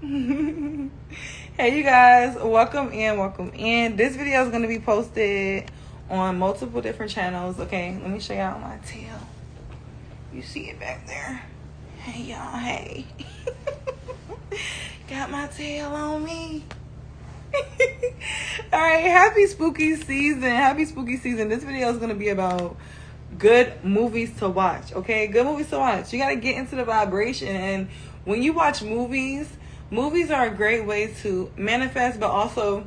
Hey you guys, welcome in. This video is going to be posted on multiple different channels. Okay, let me show y'all my tail. You see it back there. Hey y'all, hey. Got my tail on me. Alright, happy spooky season. This video is going to be about good movies to watch. Okay, good movies to watch. You got to get into the vibration, and when you watch movies are a great way to manifest, but also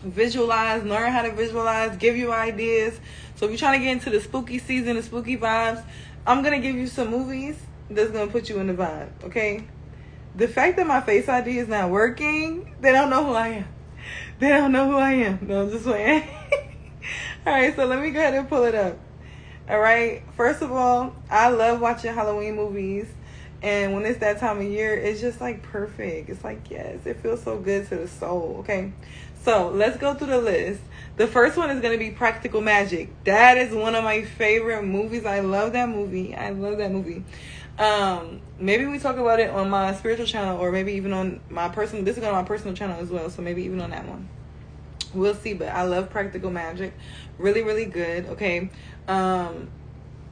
visualize, learn how to visualize, give you ideas. So if you're trying to get into the spooky season, the spooky vibes, I'm going to give you some movies that's going to put you in the vibe, okay? The fact that my Face ID is not working, they don't know who I am. No, I'm just playing. All right, so let me go ahead and pull it up. All right, first of all, I love watching Halloween movies. And when it's that time of year, it's just like perfect. It's like, yes, it feels so good to the soul. Okay, so let's go through the list. The first one is going to be Practical Magic. That is one of my favorite movies. I love that movie. Maybe we talk about it on my spiritual channel, or maybe even on my personal. This is going on my personal channel as well, so maybe even on that one. We'll see, but I love Practical Magic. Really, really good. Okay,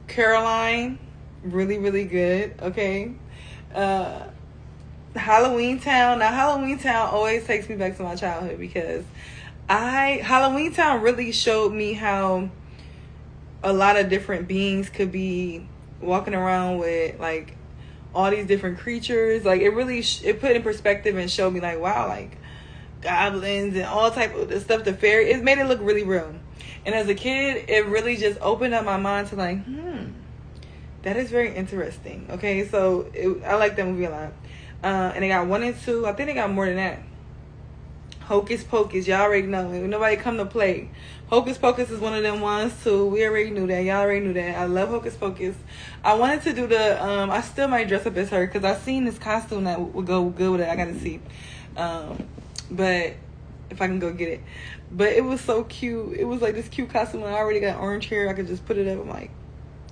Caroline. Really, really good. Okay. Halloween Town. Now, Halloween Town always takes me back to my childhood, because Halloween Town really showed me how a lot of different beings could be walking around with like all these different creatures. Like, it really it put in perspective and showed me like, wow, like goblins and all type of stuff, the fairy. It made it look really real. And as a kid, it really just opened up my mind to like, that is very interesting. Okay, so I like that movie a lot. And they got 1 and 2. I think they got more than that. Hocus Pocus, y'all already know. Nobody come to play. Hocus Pocus is one of them ones too. We already knew that. Y'all already knew that. I love Hocus Pocus. I wanted to do the I still might dress up as her, because I seen this costume that would go good with it. I gotta see. But if I can go get it. But it was so cute. It was like this cute costume, and I already got orange hair. I could just put it up. I'm like,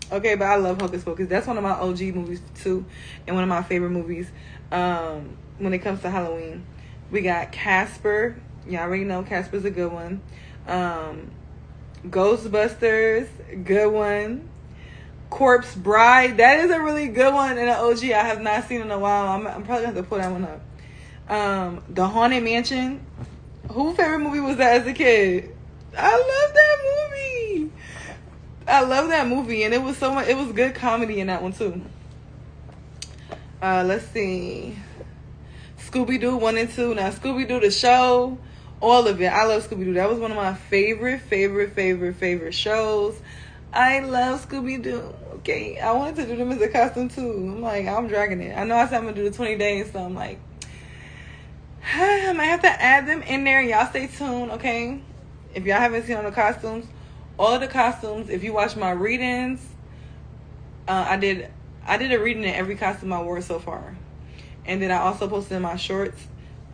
okay, but I love Hocus Pocus. That's one of my OG movies too, and one of my favorite movies when it comes to Halloween. We got Casper. Y'all already know Casper's a good one. Ghostbusters, good one. Corpse Bride, that is a really good one, and an OG I have not seen in a while. I'm probably going to have to pull that one up. The Haunted Mansion. Whose favorite movie was that as a kid? I love that movie, and it was so much. It was good comedy in that one too. Let's see, Scooby-Doo 1 and 2. Now, Scooby-Doo the show, all of it. I love Scooby-Doo. That was one of my favorite shows. I love Scooby-Doo. Okay, I wanted to do them as a costume too. I'm like, I'm dragging it. I know I said I'm gonna do the 20 days, so I'm like, I might have to add them in there. Y'all stay tuned, okay? If y'all haven't seen all the costumes, if you watch my readings, I did a reading in every costume I wore so far. And then I also posted in my shorts.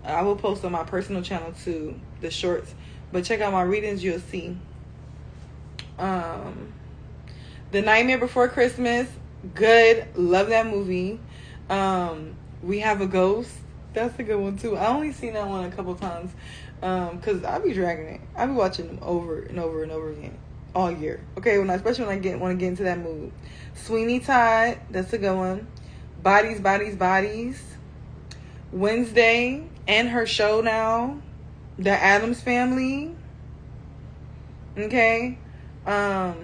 I will post on my personal channel too, the shorts. But check out my readings, you'll see. The Nightmare Before Christmas, good. Love that movie. We Have a Ghost. That's a good one too. I only seen that one a couple times. Because I be dragging it. I be watching them over and over and over again all year. Okay, especially when I want to get into that mood. Sweeney Todd, that's a good one. Bodies. Wednesday and her show now. The Addams Family. Okay. The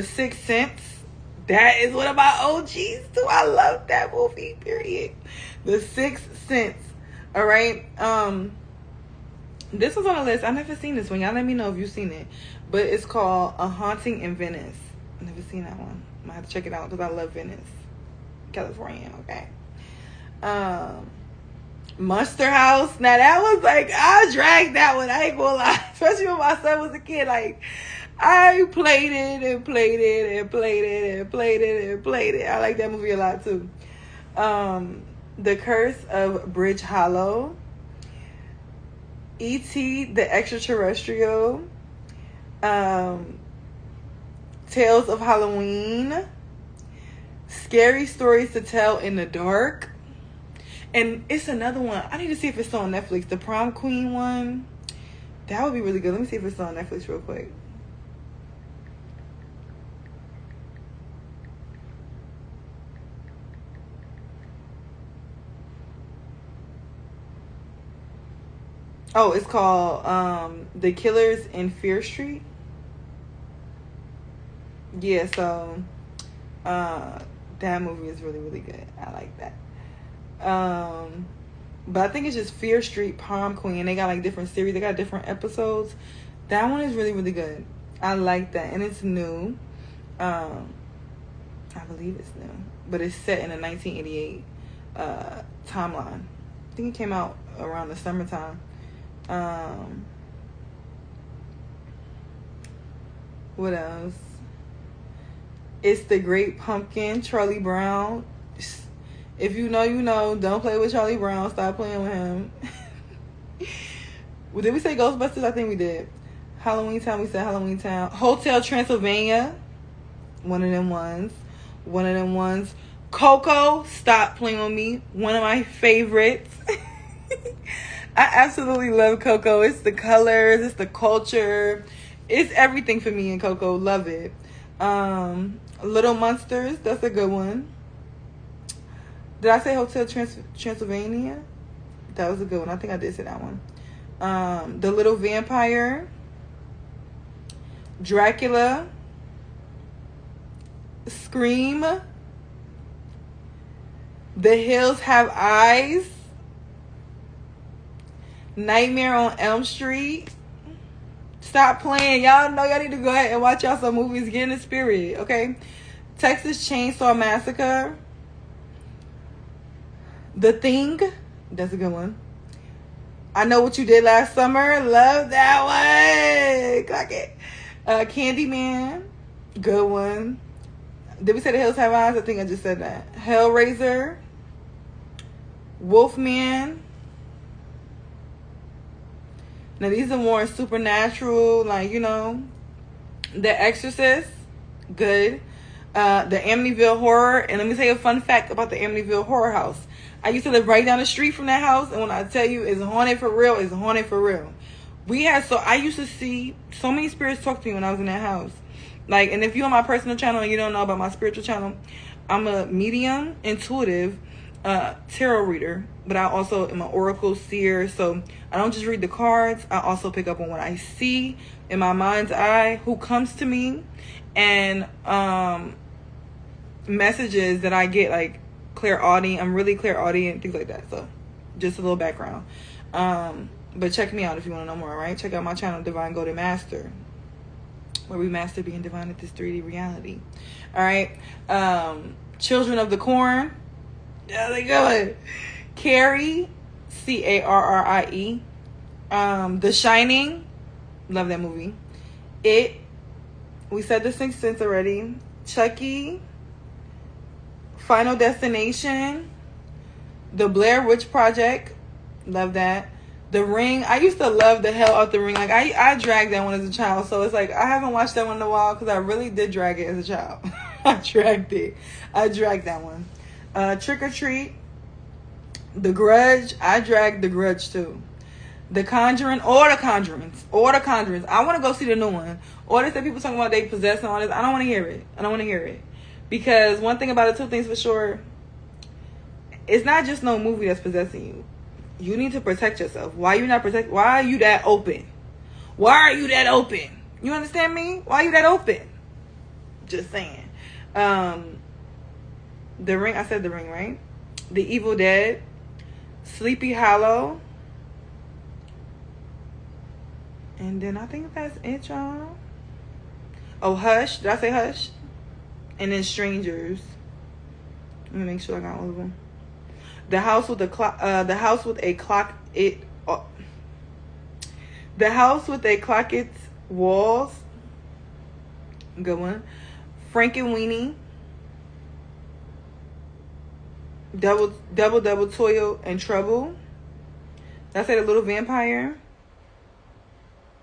Sixth Sense. That is one of my OGs too. I love that movie, period. The Sixth Sense. All right. This was on the list. I never seen this one. Y'all let me know if you've seen it. But it's called A Haunting in Venice. I never seen that one. I might have to check it out, because I love Venice, California. Okay. Monster House. Now that was like, I dragged that one. I ain't gonna lie. Especially when my son was a kid. Like, I played it. I like that movie a lot too. The Curse of Bridge Hollow. E.T. the Extraterrestrial. Tales of Halloween. Scary Stories to Tell in the Dark. And it's another one. I need to see if it's still on Netflix. The Prom Queen one. That would be really good. Let me see if it's still on Netflix real quick. Oh, it's called The Killers in Fear Street. Yeah, so that movie is really, really good. I like that. But I think it's just Fear Street Prom Queen. They got like different series. They got different episodes. That one is really, really good. I like that. And it's new. I believe it's new. But it's set in a 1988 timeline. I think it came out around the summertime. What else? It's The Great Pumpkin, Charlie Brown. If you know, you know. Don't play with Charlie Brown. Stop playing with him. Well, did we say Ghostbusters? I think we did. Halloween Town, we said Halloween Town. Hotel Transylvania. One of them ones. Coco, stop playing with me. One of my favorites. I absolutely love Coco. It's the colors. It's the culture. It's everything for me in Coco. Love it. Little Monsters. That's a good one. Did I say Hotel Transylvania? That was a good one. I think I did say that one. The Little Vampire. Dracula. Scream. The Hills Have Eyes. Nightmare on Elm Street. Stop playing. Y'all know y'all need to go ahead and watch y'all some movies. Get in the spirit, okay? Texas Chainsaw Massacre. The Thing. That's a good one. I Know What You Did Last Summer. Love that one. Clock it. Candyman. Good one. Did we say The Hills Have Eyes? I think I just said that. Hellraiser. Wolfman. Now these are more supernatural, like, you know. The Exorcist. Good. The Amityville Horror. And let me tell you a fun fact about the Amityville Horror House. I used to live right down the street from that house, and when I tell you it's haunted for real, it's haunted for real. I used to see so many spirits talk to me when I was in that house. Like, and if you're on my personal channel and you don't know about my spiritual channel, I'm a medium, intuitive, tarot reader, but I also am an oracle seer. So I don't just read the cards. I also pick up on what I see in my mind's eye, who comes to me, and messages that I get, like clairaudient. I'm really clairaudient, things like that. So just a little background. But check me out if you want to know more, all right? Check out my channel, Divine Golden Master, where we master being divine at this 3D reality. All right. Children of the Corn. Yeah, they good. Carrie, Carrie. The Shining. Love that movie. It. We said The Sixth Sense already. Chucky. Final Destination. The Blair Witch Project. Love that. The Ring. I used to love the hell out The Ring. Like, I dragged that one as a child. So it's like, I haven't watched that one in a while because I really did drag it as a child. I dragged it. I dragged that one. Trick or Treat. The Grudge. I dragged The Grudge too. The Conjuring. Or The Conjurings. I want to go see the new one. All this that people talking about they possess and all this. I don't want to hear it. Because one thing about it, two things for sure. It's not just no movie that's possessing you. You need to protect yourself. Why are you that open? You understand me? Why are you that open? Just saying. The Ring. I said The Ring, right? The Evil Dead. Sleepy Hollow. And then I think that's it, y'all. Oh, Hush. Did I say Hush? And then Strangers. Let me make sure I got all of them. The House with a Clock. The House with a Clock. The House with a Clocket Walls. Good one. Frankenweenie. Double Toil and Trouble. Did I say The Little Vampire?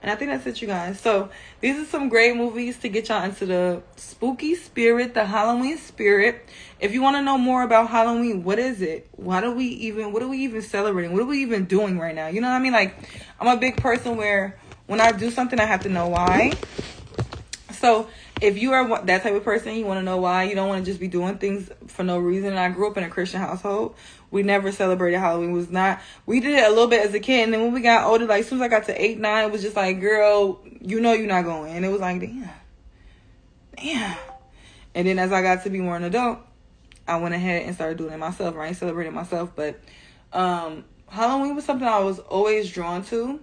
And I think that's it, you guys. So these are some great movies to get y'all into the spooky spirit, the Halloween spirit. If you want to know more about Halloween, what is it? What are we even celebrating? What are we even doing right now? You know what I mean? Like, I'm a big person where when I do something, I have to know why. So if you are that type of person, you want to know why. You don't want to just be doing things for no reason. And I grew up in a Christian household. We never celebrated Halloween. We did it a little bit as a kid. And then when we got older, like as soon as I got to 8, 9, it was just like, girl, you know you're not going. And it was like, damn. And then as I got to be more an adult, I went ahead and started doing it myself, right? Celebrating myself. But Halloween was something I was always drawn to.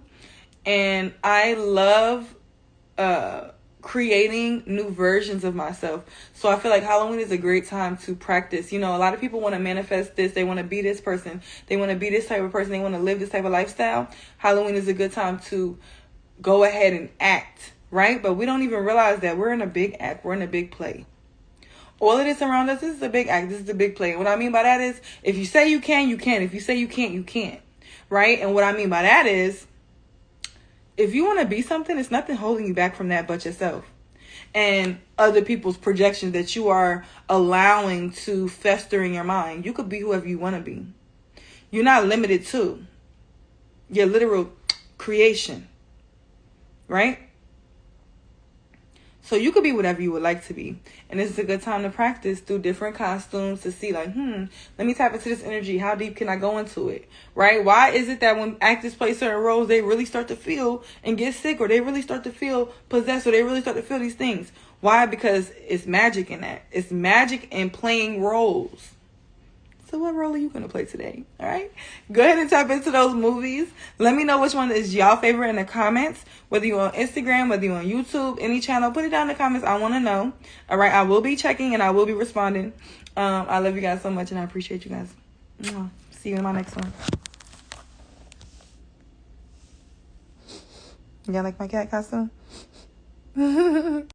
And I love creating new versions of myself. So I feel like Halloween is a great time to practice. You know, a lot of people want to manifest this. They want to be this person. They want to be this type of person. They want to live this type of lifestyle. Halloween is a good time to go ahead and act, right? But we don't even realize that we're in a big act. We're in a big play. All of this around us, this is a big act. This is a big play. And what I mean by that is, if you say you can, you can. If you say you can't, you can't. Right? And what I mean by that is, if you want to be something, it's nothing holding you back from that but yourself. And other people's projections that you are allowing to fester in your mind. You could be whoever you want to be. You're not limited to your literal creation. Right? So you could be whatever you would like to be. And this is a good time to practice through different costumes to see like, let me tap into this energy. How deep can I go into it? Right? Why is it that when actors play certain roles, they really start to feel and get sick, or they really start to feel possessed, or they really start to feel these things? Why? Because it's magic in that. It's magic in playing roles. So what role are you going to play today? All right. Go ahead and tap into those movies. Let me know which one is y'all favorite in the comments. Whether you're on Instagram, whether you're on YouTube, any channel, put it down in the comments. I want to know. All right. I will be checking and I will be responding. I love you guys so much and I appreciate you guys. See you in my next one. Y'all like my cat costume?